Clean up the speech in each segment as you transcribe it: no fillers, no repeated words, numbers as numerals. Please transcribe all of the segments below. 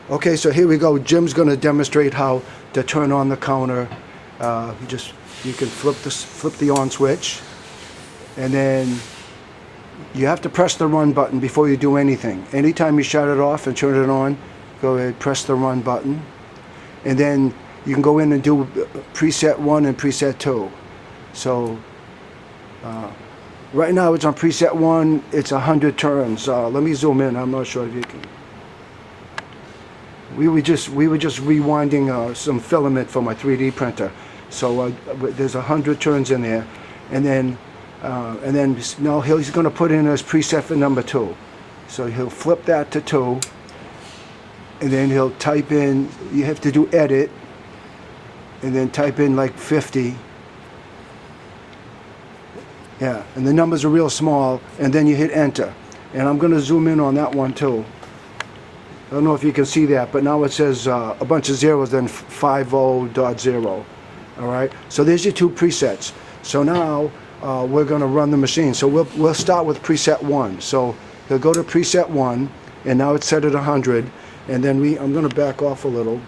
Okay, so here we go. Jim's going to demonstrate how to turn on the counter. You can flip the on switch, and then you have to press the run button before you do anything. Anytime you shut it off and turn it on, go ahead, press the run button, and then you can go in and do preset 1 and preset 2. So right now it's on preset 1. It's 100 turns. Let me zoom in. I'm not sure if you can. We were just rewinding some filament for my 3D printer. So there's 100 turns in there, and then now he's going to put in his preset for number 2. So he'll flip that to 2, and then he'll type in. You have to do edit, and then type in like 50. Yeah, and the numbers are real small, and then you hit enter. And I'm going to zoom in on that one too. I don't know if you can see that, but now it says a bunch of zeros, then 50.0. All right, so there's your 2 presets. So now we're going to run the machine. So we'll start with preset 1. So he'll go to preset 1, and now it's set at 100. And then I'm going to back off a little.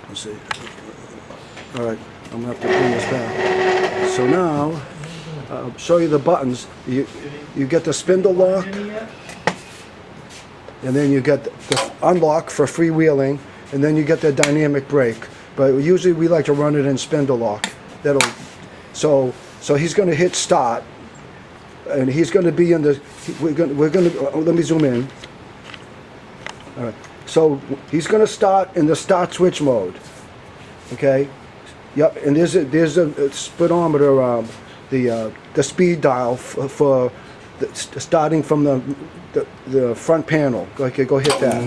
Let's see. All right, I'm going to have to bring this back. So now I'll show you the buttons. You get the spindle lock. And then you get the unlock for freewheeling, and then you get the dynamic brake. But usually we like to run it in spindle lock. So he's going to hit start, and he's going to be in the. Let me zoom in. All right. So he's going to start in the start switch mode. Okay. Yep. And there's a speedometer, the speed dial for starting from the front panel. Okay, go hit that.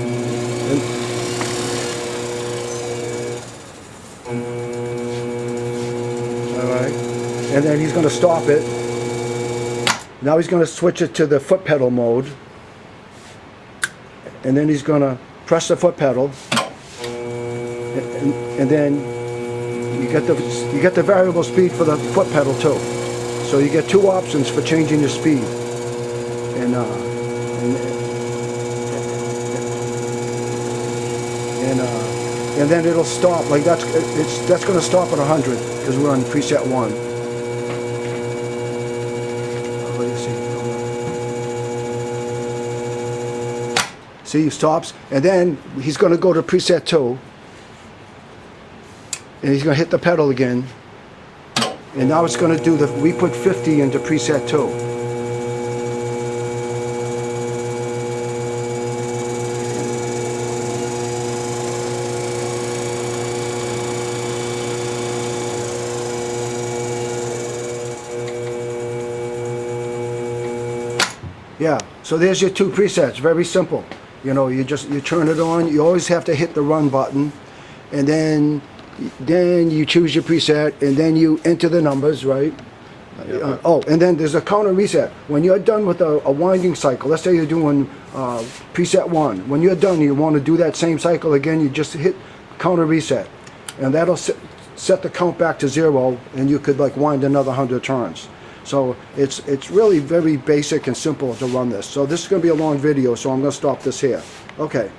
Alright. And then he's going to stop it. Now he's going to switch it to the foot pedal mode. And then he's going to press the foot pedal. And then you get the variable speed for the foot pedal too. So you get 2 options for changing your speed. And then it'll stop. Like that's going to stop at 100 because we're on preset 1. See, he stops, and then he's going to go to preset 2, and he's going to hit the pedal again. And now it's going to do we put 50 into preset 2. Yeah, so there's your 2 presets. Very simple. You know, you turn it on. You always have to hit the run button, and then you choose your preset, and then you enter the numbers, right? And then there's a counter reset. When you're done with a winding cycle, let's say you're doing preset 1. When you're done, you want to do that same cycle again, you just hit counter reset, and that'll set the count back to 0, and you could like wind another 100 turns. So it's really very basic and simple to run this. So this is going to be a long video, so I'm going to stop this here. Okay.